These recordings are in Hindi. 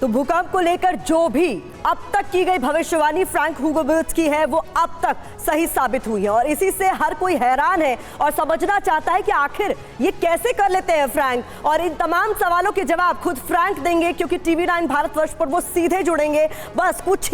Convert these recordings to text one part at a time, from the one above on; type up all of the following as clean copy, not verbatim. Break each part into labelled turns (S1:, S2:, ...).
S1: तो भूकंप को लेकर जो भी अब तक की गई भविष्यवाणी फ्रैंक हुगोबर्ट्स की है वो अब तक सही साबित हुई है और इसी से हर कोई हैरान है और समझना चाहता है कि आखिर ये कैसे कर लेते हैं फ्रैंक। और इन तमाम सवालों के जवाब खुद फ्रैंक देंगे क्योंकि TV9 भारतवर्ष पर वो सीधे जुड़ेंगे। बस कुछ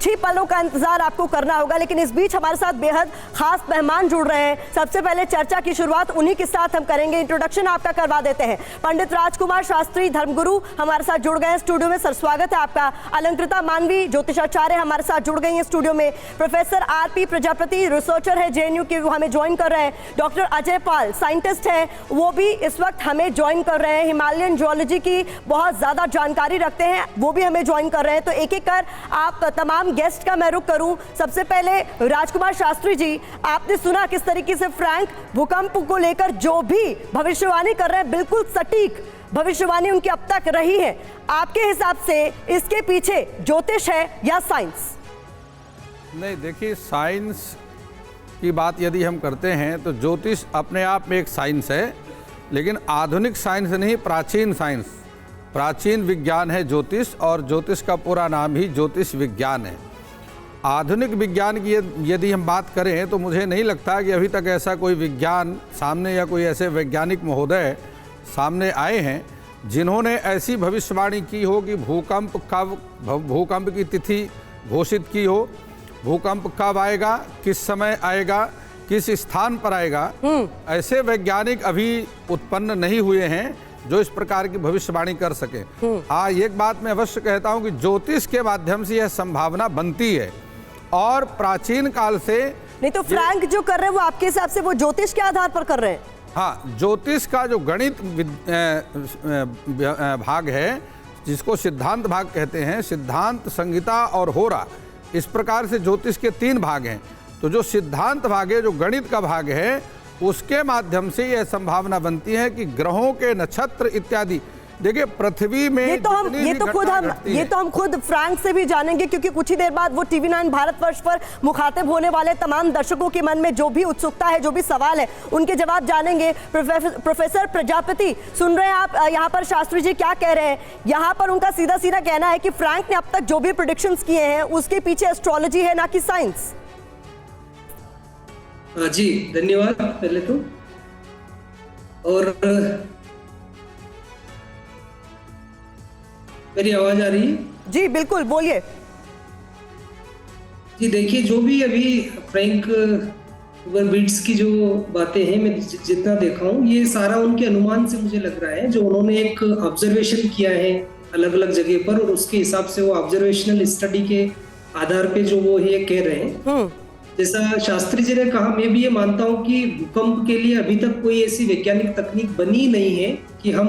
S1: ही पलों का इंतजार आपको करना होगा। लेकिन इस बीच हमारे साथ बेहद खास मेहमान जुड़ रहे हैं। सबसे पहले चर्चा की शुरुआत उन्हीं के साथ हम करेंगे। इंट्रोडक्शन आपका करवा देते हैं। पंडित राजकुमार शास्त्री धर्मगुरु हमारे साथ जुड़ गए हैं स्टूडियो में, सर स्वागत है आपका। अलंकृता मानवी ज्योतिषाचार्य हमारे साथ जुड़ गई हैं स्टूडियो में। प्रोफेसर RP प्रजापति रिसर्चर है JNU के, वो हमें ज्वाइन कर रहे हैं। डॉक्टर अजय पाल साइंटिस्ट हैं, वो भी इस वक्त हमें ज्वाइन कर रहे हैं। हिमालयन जियोलॉजी की बहुत ज्यादा जानकारी रखते हैं, वो भी हमें ज्वाइन कर रहे हैं। तो एक एक कर आप तमाम गेस्ट का मैं रुख करूं। सबसे पहले राजकुमार शास्त्री जी, आपने सुना किस तरीके से फ्रैंक भूकंप को लेकर जो भी भविष्यवाणी कर रहे हैं, बिल्कुल सटीक भविष्यवाणी उनकी अब तक रही है। आपके हिसाब से इसके पीछे ज्योतिष है या साइंस?
S2: नहीं, देखिए, साइंस की बात यदि हम करते हैं तो ज्योतिष अपने आप में एक साइंस है, लेकिन आधुनिक साइंस नहीं, प्राचीन साइंस, प्राचीन विज्ञान है ज्योतिष। और ज्योतिष का पूरा नाम ही ज्योतिष विज्ञान है। आधुनिक विज्ञान की यदि हम बात करें तो मुझे नहीं लगता कि अभी तक ऐसा कोई विज्ञान सामने या कोई ऐसे वैज्ञानिक महोदय सामने आए हैं जिन्होंने ऐसी भविष्यवाणी की हो कि भूकंप की तिथि घोषित की हो, भूकंप कब आएगा, किस समय आएगा, किस स्थान पर आएगा। ऐसे वैज्ञानिक अभी उत्पन्न नहीं हुए हैं जो इस प्रकार की भविष्यवाणी कर सके। एक बात मैं अवश्य कहता हूं कि ज्योतिष के माध्यम से यह संभावना बनती है और प्राचीन काल से।
S1: नहीं तो फ्रैंक जो कर रहे हैं वो आपके हिसाब से वो ज्योतिष के आधार पर कर रहे हैं?
S2: हाँ, ज्योतिष का जो गणित भाग है, जिसको सिद्धांत भाग कहते हैं, सिद्धांत, संहिता और होरा, इस प्रकार से ज्योतिष के 3 भाग हैं। तो जो सिद्धांत भाग है, जो गणित का भाग है, उसके माध्यम से यह संभावना बनती है कि ग्रहों के नक्षत्र इत्यादि, देखिए पृथ्वी में
S1: ये तो हम खुद फ्रैंक से भी जानेंगे क्योंकि कुछ ही देर बाद वो TV9 भारतवर्ष पर मुखातिब होने वाले तमाम दर्शकों के मन में जो भी उत्सुकता है, जो भी सवाल है, उनके जवाब जानेंगे। प्रोफेसर प्रजापति, सुन रहे हैं आप यहाँ पर शास्त्री जी क्या कह रहे हैं? यहाँ पर उनका सीधा सीधा कहना है कि फ्रैंक ने अब तक जो भी प्रेडिक्शंस किए हैं उसके पीछे एस्ट्रोलॉजी है, ना कि साइंस।
S3: जी धन्यवाद पहले तो। और मेरी आवाज आ रही है? जी
S1: बिल्कुल, बोलिए।
S3: जी देखिए, जो भी अभी फ्रैंक हुगोबर्ट्स की जो बातें हैं, मैं जितना देखा हूँ, ये सारा उनके अनुमान से मुझे लग रहा है, जो उन्होंने एक ऑब्जर्वेशन किया है अलग अलग जगह पर और उसके हिसाब से वो ऑब्जर्वेशनल स्टडी के आधार पे जो वो ये कह रहे हैं। जैसा शास्त्री जी ने कहा, मैं भी ये मानता हूँ कि भूकंप के लिए अभी तक कोई ऐसी वैज्ञानिक तकनीक बनी नहीं है कि हम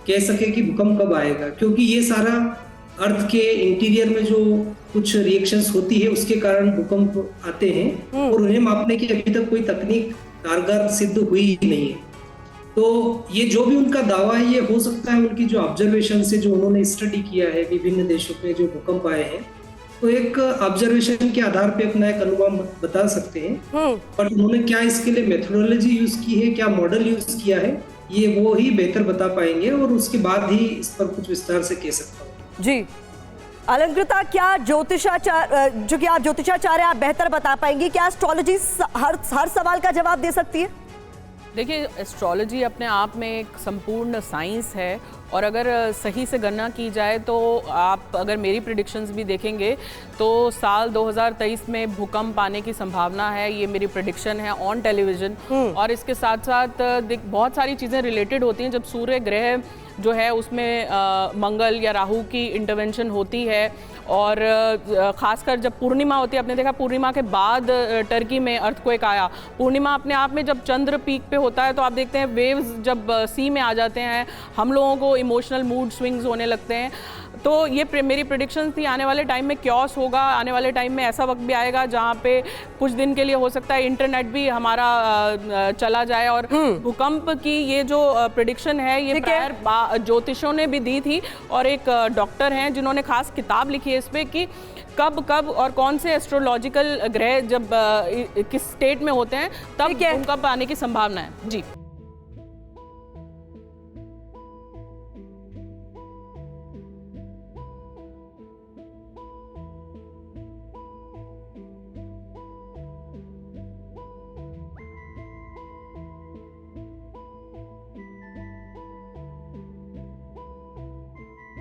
S3: कह सके कि भूकंप कब आएगा, क्योंकि ये सारा अर्थ के इंटीरियर में जो कुछ रिएक्शंस होती है उसके कारण भूकंप आते हैं और उन्हें मापने की अभी तक कोई तकनीक कारगर सिद्ध हुई ही नहीं है। तो ये जो भी उनका दावा है, ये हो सकता है उनकी जो ऑब्जर्वेशन से, जो उन्होंने स्टडी किया है विभिन्न देशों में जो भूकंप आए हैं, तो एक ऑब्जर्वेशन के आधार पे अपना एक अनुमान बता सकते हैं। बट उन्होंने क्या इसके लिए मेथोडोलॉजी यूज की है, क्या मॉडल यूज किया है, ये वो ही बेहतर बता पाएंगे और उसके बाद ही इस पर कुछ विस्तार से कह सकता हूँ। जी
S1: अलंकृता, क्या ज्योतिषाचार्य, जो कि आप ज्योतिषाचार्य, आप बेहतर बता पाएंगे, क्या एस्ट्रोलॉजी हर सवाल का जवाब दे सकती है?
S4: देखिए, एस्ट्रोलॉजी अपने आप में एक संपूर्ण साइंस है और अगर सही से गणना की जाए तो आप अगर मेरी प्रेडिक्शंस भी देखेंगे तो साल 2023 में भूकंप आने की संभावना है, ये मेरी प्रेडिक्शन है ऑन टेलीविज़न। और इसके साथ साथ बहुत सारी चीज़ें रिलेटेड होती हैं। जब सूर्य ग्रह जो है उसमें मंगल या राहु की इंटरवेंशन होती है और ख़ासकर जब पूर्णिमा होती है, आपने देखा पूर्णिमा के बाद टर्की में अर्थक्वेक आया। पूर्णिमा अपने आप में जब चंद्र पीक पे होता है तो आप देखते हैं वेव्स जब सी में आ जाते हैं, हम लोगों को इमोशनल मूड स्विंग्स होने लगते हैं। तो ये मेरी प्रेडिक्शंस थी, आने वाले टाइम में क्योस होगा, आने वाले टाइम में ऐसा वक्त भी आएगा जहाँ पे कुछ दिन के लिए हो सकता है इंटरनेट भी हमारा चला जाए। और भूकंप की ये जो प्रेडिक्शन है ये प्रायर ज्योतिषों ने भी दी थी और एक डॉक्टर हैं जिन्होंने खास किताब लिखी है इस पे कि कब और कौन से एस्ट्रोलॉजिकल ग्रह जब किस स्टेट में होते हैं तब भूकंप आने की संभावना है। जी।